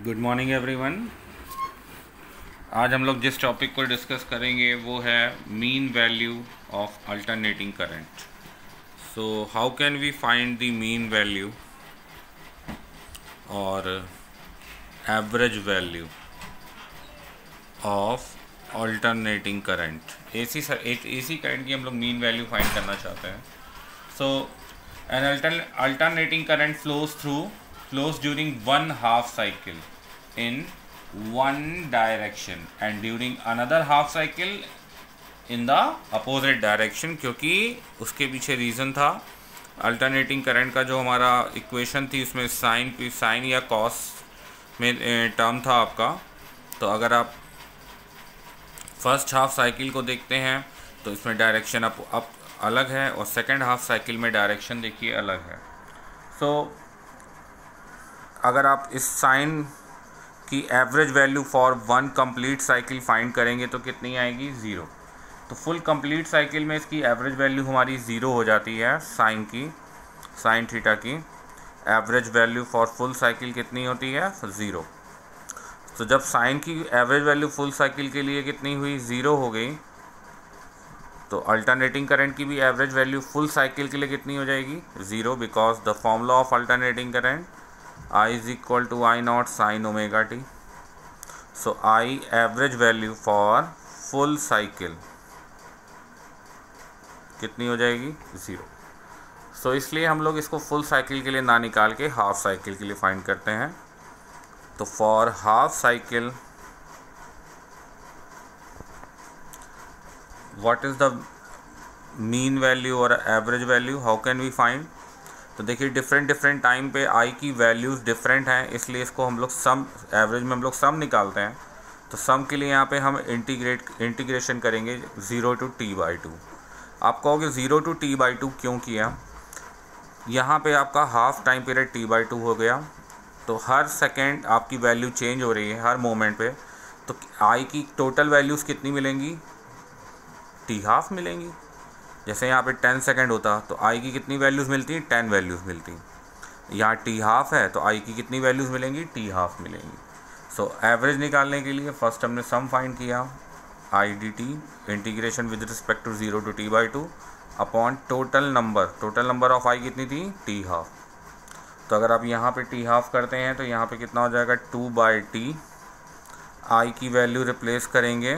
Good morning everyone. आज हम लोग जिस टॉपिक को डिस्कस करेंगे वो है mean value of alternating current. So how can we find the mean value और average value of alternating current. AC current की हम लोग मीन वैल्यू फाइंड करना चाहते हैं। So an alternating current flows during one half cycle in one direction and during another half cycle in the opposite direction, क्योंकि उसके पीछे reason था अल्टरनेटिंग करंट का जो हमारा इक्वेशन थी उसमें साइन या कॉस में टर्म था आपका। तो अगर आप फर्स्ट हाफ साइकिल को देखते हैं तो इसमें डायरेक्शन अप अलग है और सेकेंड हाफ साइकिल में डायरेक्शन देखिए अलग है। सो अगर आप इस साइन की average value for one complete cycle find करेंगे तो कितनी आएगी? ज़ीरो। तो फुल कंप्लीट साइकिल में इसकी एवरेज वैल्यू हमारी ज़ीरो हो जाती है। साइन थीटा की average value for full cycle कितनी होती है? ज़ीरो। तो जब साइन की एवरेज वैल्यू फुल साइकिल के लिए कितनी हुई? ज़ीरो हो गई। तो अल्टरनेटिंग करंट की भी एवरेज वैल्यू फुल साइकिल के लिए कितनी हो जाएगी? Zero, because the formula of alternating current I is equal to I naught sin omega t. So I average value for full cycle कितनी हो जाएगी? ज़ीरो। सो इसलिए हम लोग इसको फुल साइकिल के लिए ना निकाल के हाफ साइकिल के लिए फाइंड करते हैं। तो for half cycle what is the mean value और average value? How can we find? तो देखिए डिफरेंट टाइम पे आई की वैल्यूज़ डिफरेंट हैं, इसलिए इसको हम लोग सम एवरेज में हम लोग सम निकालते हैं। तो सम के लिए यहाँ पे हम इंटीग्रेशन करेंगे 0 to t/2। आप कहोगे 0 to t/2 क्यों किया? यहाँ पे आपका हाफ टाइम पीरियड t/2 हो गया, तो हर सेकेंड आपकी वैल्यू चेंज हो रही है हर मोमेंट पे। तो आई की टोटल वैल्यूज़ कितनी मिलेंगी? t½ मिलेंगी। जैसे यहाँ पे 10 सेकेंड होता तो आई की कितनी वैल्यूज़ मिलती? 10 वैल्यूज़ मिलती। यहाँ t½ है तो आई की कितनी वैल्यूज़ मिलेंगी? t½ मिलेंगी। सो एवरेज निकालने के लिए फर्स्ट हमने सम फाइंड किया I D T integration with respect to 0 to t/2 upon total number of I कितनी थी? t½ तो अगर आप यहाँ पे t½ करते हैं तो यहाँ पे कितना हो जाएगा? 2/t। आई की वैल्यू रिप्लेस करेंगे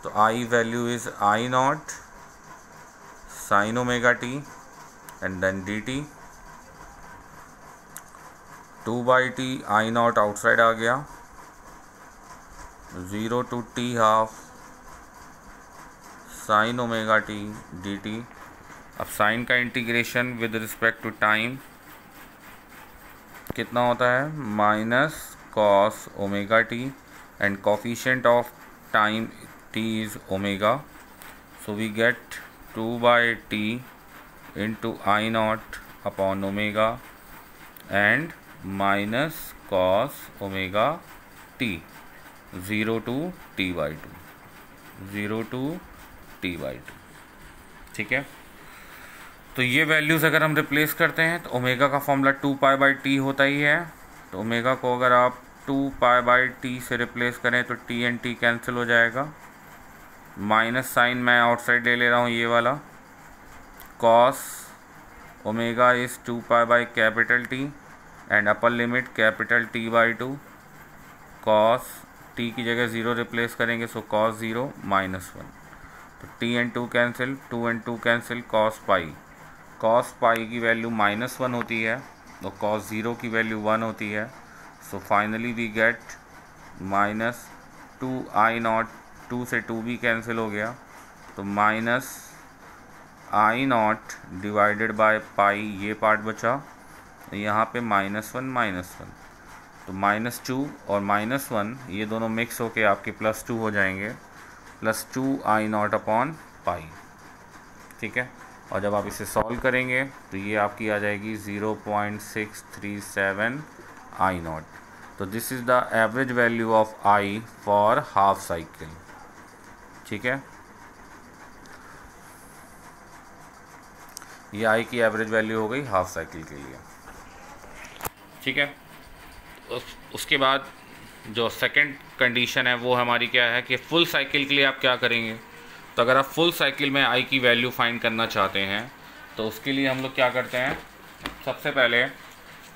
तो I value is I naught sin omega t and then dt। 2/t I naught outside आ गया, 0 to t½ sin omega t dt। अब साइन का integration with respect to time कितना होता है? Minus cos omega T and coefficient of time t is omega. So we get 2/t into I naught upon omega and minus cos omega t 0 to t/2 0 to t/2। ठीक है, तो ये values अगर हम replace करते हैं तो omega का फॉर्मूला 2π/t होता ही है। तो ओमेगा को अगर आप 2π/t से रिप्लेस करें तो t एंड t कैंसिल हो जाएगा। माइनस साइन मैं आउटसाइड ले ले रहा हूँ, ये वाला cos omega is 2π/T and upper limit capital T/2। Cos t की जगह 0 रिप्लेस करेंगे सो कॉस 0 -1। तो t and 2 cancel, 2 and 2 cancel, cos pi की वैल्यू -1 होती है तो कॉस 0 की वैल्यू 1 होती है। सो फाइनली वी गेट -2I0। 2 से 2 भी कैंसिल हो गया तो -I0 डिवाइडेड बाय पाई, ये पार्ट बचा। यहाँ पे -1 तो -2 और -1 ये दोनों मिक्स होके आपके +2 हो जाएंगे, +2I0 अपॉन पाई। ठीक है, और जब आप इसे सॉल्व करेंगे तो ये आपकी आ जाएगी 0.637 I0। तो this is the average value of I for half cycle. ठीक है, ये आई की एवरेज वैल्यू हो गई हाफ साइकिल के लिए। ठीक है, उसके बाद जो सेकंड कंडीशन है वो हमारी क्या है कि फुल साइकिल के लिए आप क्या करेंगे। तो अगर आप फुल साइकिल में आई की वैल्यू फाइंड करना चाहते हैं तो उसके लिए हम लोग क्या करते हैं, सबसे पहले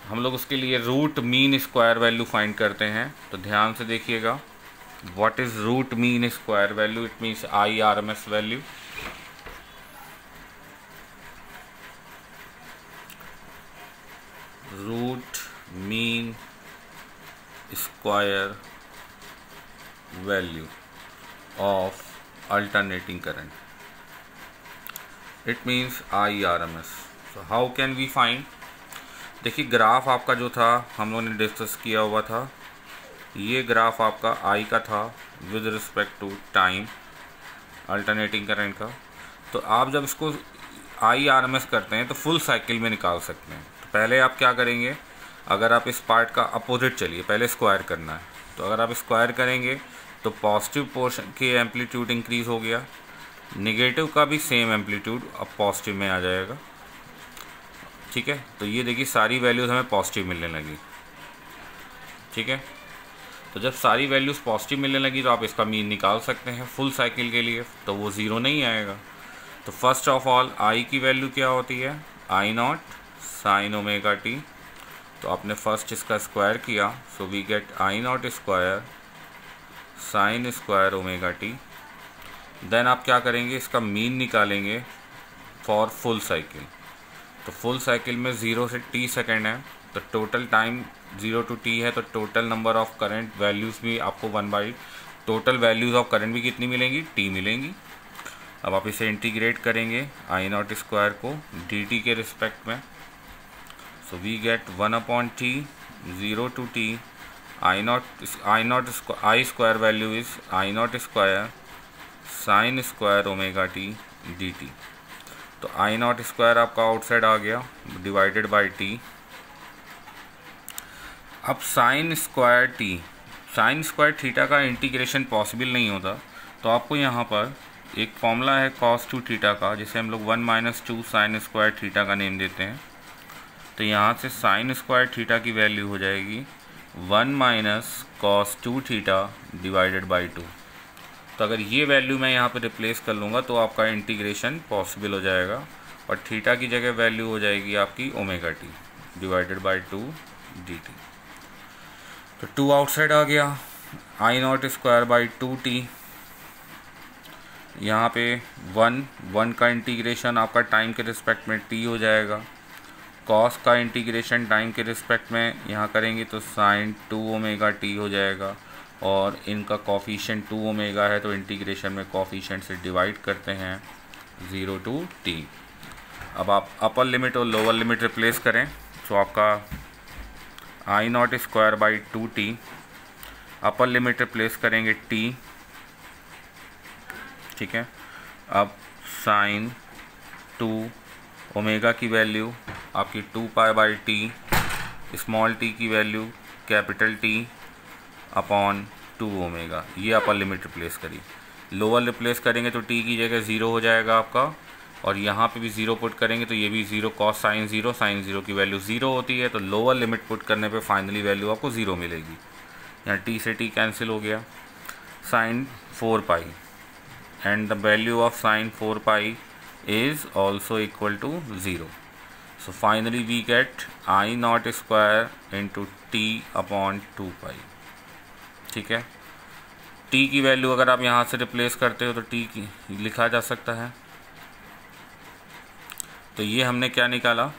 हम लोग उसके लिए root mean square value find करते हैं। तो ध्यान से देखिएगा, what is root mean square value, it means IRMS value. Root mean square value of alternating current, it means IRMS। So how can we find. देखिए ग्राफ आपका जो था हम लोगों ने डिस्कस किया हुआ था, ये ग्राफ आपका आई का था with respect to time alternating current का। तो आप जब इसको IRMS करते हैं तो फुल साइकिल में निकाल सकते हैं। तो पहले आप क्या करेंगे, अगर आप इस पार्ट का अपोजिट चलिए, पहले स्क्वायर करना है। तो अगर आप स्क्वायर करेंगे तो पॉजिटिव पोर्शन की एम्पलीट्यूड इंक्रीज़ हो गया, नेगेटिव का भी सेम एम्पलीट्यूड अब पॉजिटिव में आ जाएगा। ठीक है, तो ये देखिए सारी वैल्यूज़ हमें पॉजिटिव मिलने लगी। ठीक है, तो जब सारी वैल्यूज़ पॉजिटिव मिलने लगी तो आप इसका मीन निकाल सकते हैं फुल साइकिल के लिए, तो वो ज़ीरो नहीं आएगा। तो फर्स्ट ऑफ ऑल आई की वैल्यू क्या होती है, I0 साइन ओमेगा टी। तो आपने फर्स्ट इसका स्क्वायर किया, so we get I0 square sine square omega T. Then आप क्या करेंगे, इसका मीन निकालेंगे फॉर फुल साइकिल। तो फुल साइकिल में 0 से t सेकेंड है, तो टोटल टाइम 0 to t है, तो total number of current values भी आपको 1/, टोटल वैल्यूज़ ऑफ करंट भी कितनी मिलेंगी, t मिलेंगी। अब आप इसे इंटीग्रेट करेंगे I0 स्क्वायर को dt के रिस्पेक्ट में, so we get 1/t 0 to t I square value is I0 square sine square omega T dt। तो I0 स्क्वायर आपका आउटसाइड आ गया डिवाइडेड बाई t। अब साइन स्क्वायर थीटा का इंटीग्रेशन पॉसिबल नहीं होता, तो आपको यहाँ पर एक फॉर्मूला है cos 2 थीटा का, जिसे हम लोग 1 - 2 साइन स्क्वायर थीटा का नेम देते हैं। तो यहाँ से साइन स्क्वायर थीटा की वैल्यू हो जाएगी 1 - cos 2 थीटा डिवाइडेड बाई 2। तो अगर ये वैल्यू मैं यहाँ पे रिप्लेस कर लूँगा तो आपका इंटीग्रेशन पॉसिबल हो जाएगा, और थीटा की जगह वैल्यू हो जाएगी आपकी omega T divided by 2 dt। तो 2 आउटसाइड आ गया, I0 स्क्वायर बाई 2t। यहाँ पे 1 का इंटीग्रेशन आपका टाइम के रिस्पेक्ट में t हो जाएगा, कॉस का इंटीग्रेशन टाइम के रिस्पेक्ट में यहाँ करेंगे तो साइन 2 ओमेगा टी हो जाएगा, और इनका कॉफिशिएंट 2 ओमेगा है, तो इंटीग्रेशन में कॉफिशिएंट से डिवाइड करते हैं 0 to t। अब आप अपर लिमिट और लोअर लिमिट रिप्लेस करें, तो आपका I0 square by 2t, upper limit replace करेंगे t। ठीक है, अब साइन 2 ओमेगा की वैल्यू आपकी 2 pi by T, small t की value capital T upon 2 omega, ये अपर लिमिट रिप्लेस करी। लोअर रिप्लेस करेंगे तो t की जगह 0 हो जाएगा आपका, और यहाँ पे भी 0 पुट करेंगे तो ये भी 0, कॉस साइन 0 की वैल्यू 0 होती है, तो लोअर लिमिट पुट करने पे फाइनली वैल्यू आपको 0 मिलेगी। यहाँ t से t कैंसिल हो गया, sine 4 pi, and the value of sine 4 pi is also equal to 0। So finally we get I0 square into t upon 2 pi. ठीक है, t की वैल्यू अगर आप यहाँ से रिप्लेस करते हो तो t की लिखा जा सकता है। तो ये हमने क्या निकाला,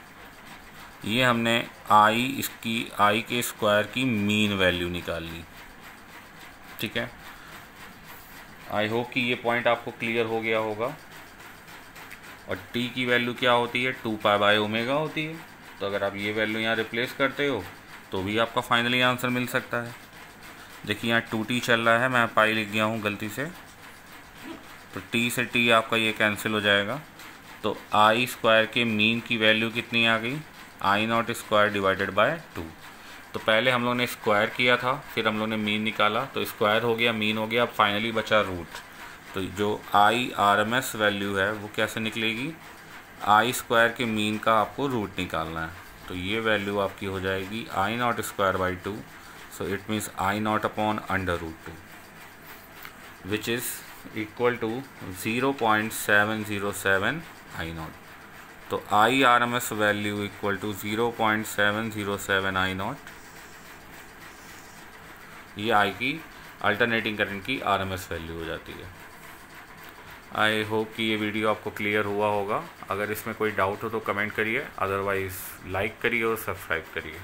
ये हमने i के स्क्वायर की मीन वैल्यू निकाल ली। ठीक है, आई होप कि ये पॉइंट आपको क्लियर हो गया होगा। और t की वैल्यू क्या होती है, 2 पाई बाई ओमेगा होती है। तो अगर आप ये वैल्यू यहाँ रिप्लेस करते हो तो भी आपका फाइनली आंसर मिल सकता है। देखिए यहाँ 2t चल रहा है, मैं पाई लिख गया हूँ गलती से, तो t से t आपका ये कैंसिल हो जाएगा। तो I स्क्वायर के मीन की वैल्यू कितनी आ गई, I0 स्क्वायर डिवाइडेड बाय 2। तो पहले हम लोग ने स्क्वायर किया था, फिर हम लोग ने मीन निकाला, तो स्क्वायर हो गया, मीन हो गया, अब फाइनली बचा रूट। तो जो IRMS वैल्यू है वो कैसे निकलेगी, I स्क्वायर के मीन का आपको रूट निकालना है। तो ये वैल्यू आपकी हो जाएगी I0 square by 2 So it means I naught upon under root 2, which is equal to 0.707 I naught. तो I RMS value equal to 0.707 I naught. ये I की अल्टरनेटिंग करंट की RMS वैल्यू हो जाती है. आई होप कि ये video आपको क्लियर हुआ होगा. अगर इसमें कोई डाउट हो तो कमेंट करिए, अदरवाइज़ लाइक करिए और सब्सक्राइब करिए.